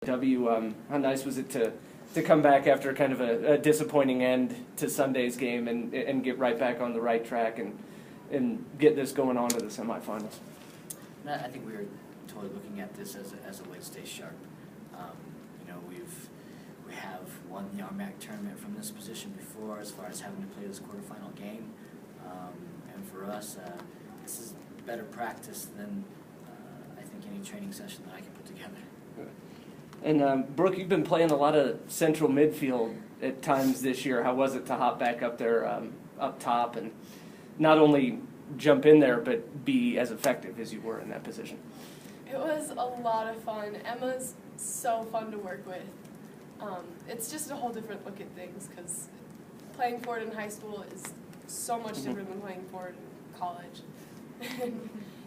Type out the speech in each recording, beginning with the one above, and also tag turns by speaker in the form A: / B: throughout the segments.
A: How nice was it to come back after kind of a disappointing end to Sunday's game and get right back on the right track and get this going on to the semifinals?
B: I think we were totally looking at this as a way to stay sharp. We have won the RMAC tournament from this position before, as far as having to play this quarterfinal game, and for us, this is better practice than I think any training session that I can put together.
A: And Brooke, you've been playing a lot of central midfield at times this year. How was it to hop back up there, up top, and not only jump in there, but be as effective as you were in that position?
C: It was a lot of fun. Emma's so fun to work with. It's just a whole different look at things, because playing forward in high school is so much different than playing forward in college.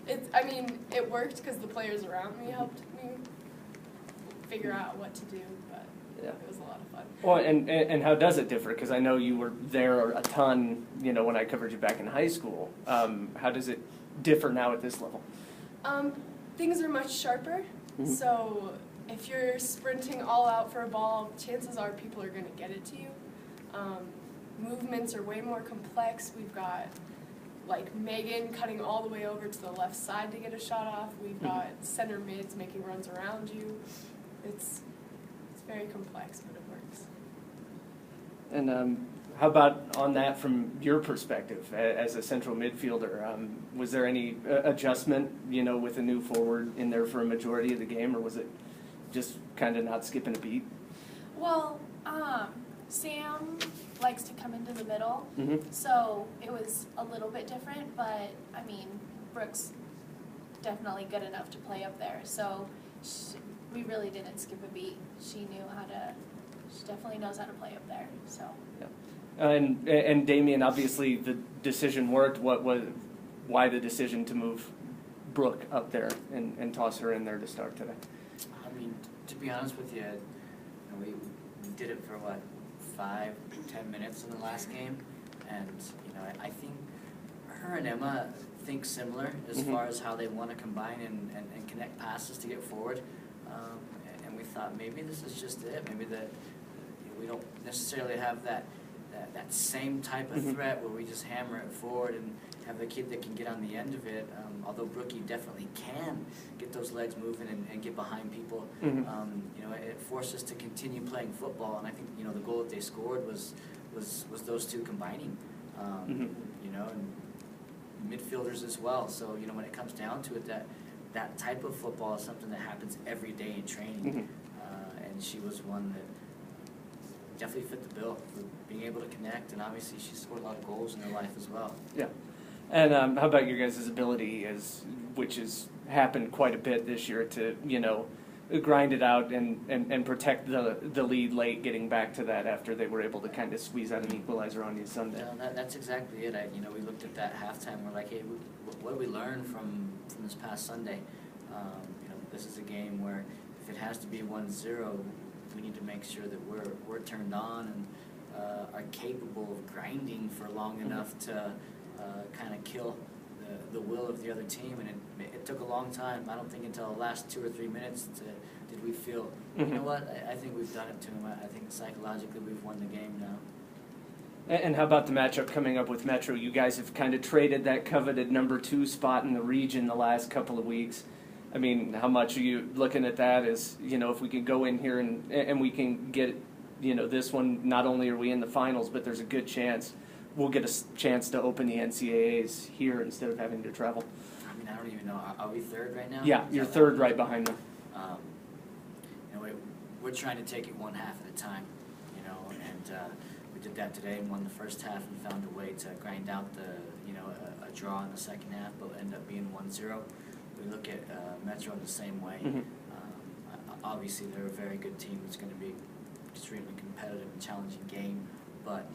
C: It worked because the players around me helped me figure out what to do, but yeah, it was a lot of fun.
A: Well, and how does it differ? Because I know you were there a ton, when I covered you back in high school. How does it differ now at this level?
C: Things are much sharper, so if you're sprinting all out for a ball, chances are people are going to get it to you. Movements are way more complex. We've got like Megan cutting all the way over to the left side to get a shot off. We've got center mids making runs around you. It's very complex, but it works.
A: And how about on that from your perspective as a central midfielder? Was there any adjustment, with a new forward in there for a majority of the game, or was it just kind of not skipping a beat?
D: Well, Sam likes to come into the middle, so it was a little bit different, but Brooke's definitely good enough to play up there, so we really didn't skip a beat. She definitely knows how to play up there, so.
A: Yeah. And Damien, obviously the decision worked. Why the decision to move Brooke up there and toss her in there to start today?
B: To be honest with you, we did it for 5-10 minutes in the last game, and I think her and Emma think similar as far as how they want to combine and connect passes to get forward, and we thought maybe this is just it. Maybe that we don't necessarily have that same type of threat where we just hammer it forward and have the kid that can get on the end of it. Although Brookie definitely can get those legs moving and get behind people, it forced us to continue playing football. And I think the goal that they scored was those two combining, and midfielders as well. So when it comes down to it, that type of football is something that happens every day in training, and she was one that definitely fit the bill for being able to connect, and obviously she scored a lot of goals in her life as well.
A: Yeah. And how about your guys' ability, which has happened quite a bit this year, to grind it out and protect the lead late, getting back to that after they were able to kind of squeeze out an equalizer on you Sunday?
B: Yeah, that's exactly it. We looked at that halftime. We're like, hey, what did we learn from this past Sunday? This is a game where if it has to be 1-0, we need to make sure that we're turned on and are capable of grinding for long enough to kind of kill the will of the other team. And it took a long time. I don't think until the last 2 or 3 minutes did we feel, you know what, I think we've done it to them. I think psychologically we've won the game now.
A: And how about the matchup coming up with Metro? You guys have kind of traded that coveted number 2 spot in the region the last couple of weeks. How much are you looking at that as, if we can go in here and we can get, this one, not only are we in the finals, but there's a good chance we'll get a chance to open the NCAAs here instead of having to travel?
B: I don't even know. Are we third right now?
A: Yeah, you're third right behind them.
B: We're trying to take it one half at a time, and we did that today and won the first half and found a way to grind out a draw in the second half, but end up being 1-0. We look at Metro in the same way. Obviously, they're a very good team. It's going to be extremely competitive and challenging game, but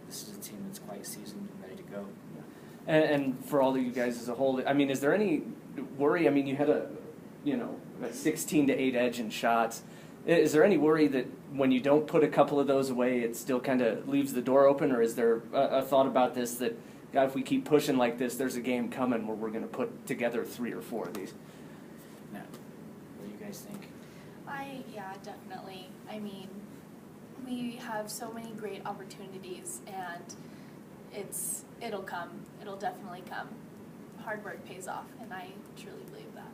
B: this is a team that's quite seasoned and ready to go.
A: And for all of you guys as a whole, is there any worry? You had a 16-8 edge in shots. Is there any worry that when you don't put a couple of those away, it still kind of leaves the door open, or is there a thought about this that, God, if we keep pushing like this, there's a game coming where we're going to put together 3 or 4 of these?
B: No. What do you guys think?
D: I Yeah, definitely. I mean, we have so many great opportunities, and it'll come. It'll definitely come. Hard work pays off, and I truly believe that.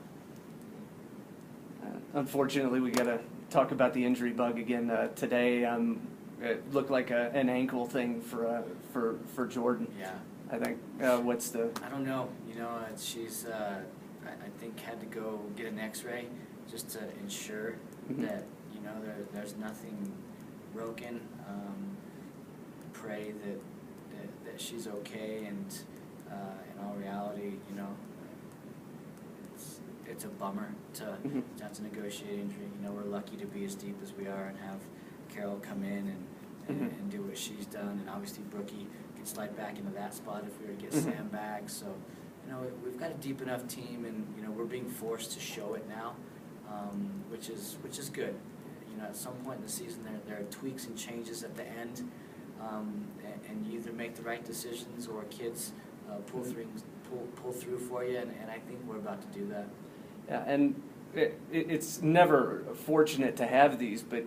A: Unfortunately, we got to talk about the injury bug again today. It looked like an ankle thing for Jordan.
B: Yeah.
A: I think. What's the?
B: I don't know. You know, she's I think had to go get an X-ray just to ensure that there's nothing broken. Pray that she's okay, and in all reality, it's a bummer to have to negotiate injury. We're lucky to be as deep as we are and have Carol come in and do what she's done, and obviously Brookie can slide back into that spot if we were to get Sam back. So, we've got a deep enough team, and we're being forced to show it now, which is good. At some point in the season, there are tweaks and changes at the end, and you either make the right decisions or kids pull through for you, and I think we're about to do that.
A: Yeah, and it's never fortunate to have these, but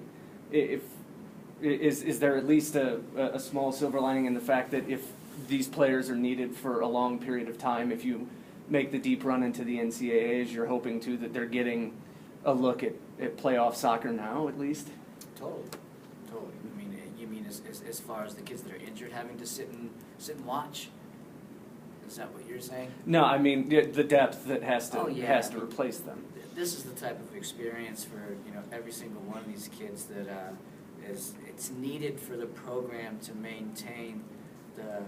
A: is there at least a small silver lining in the fact that if these players are needed for a long period of time, if you make the deep run into the NCAAs, you're hoping too that they're getting a look at playoff soccer now, at least?
B: Totally. You mean as far as the kids that are injured having to sit and watch? Is that what you're saying? No,
A: I mean the depth that has to replace them.
B: This is the type of experience for every single one of these kids that it's needed for the program to maintain the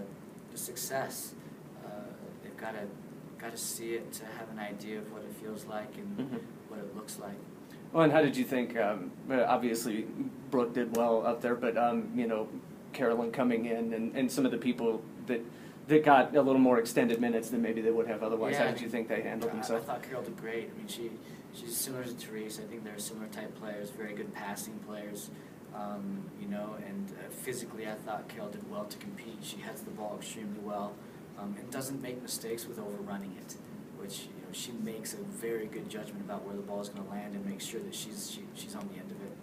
B: success. They've got to see it to have an idea of what it feels like and what it looks like.
A: Well, and how did you think? Obviously, Brooke did well up there, but Carolyn coming in and some of the people that got a little more extended minutes than maybe they would have otherwise.
B: Yeah,
A: how did you think they handled themselves?
B: I thought Carol did great. I mean, she's similar to Therese. I think they're similar type players, very good passing players. And physically, I thought Carol did well to compete. She heads the ball extremely well, and doesn't make mistakes with overrunning it, which she makes a very good judgment about where the ball is going to land and makes sure that she's on the end of it.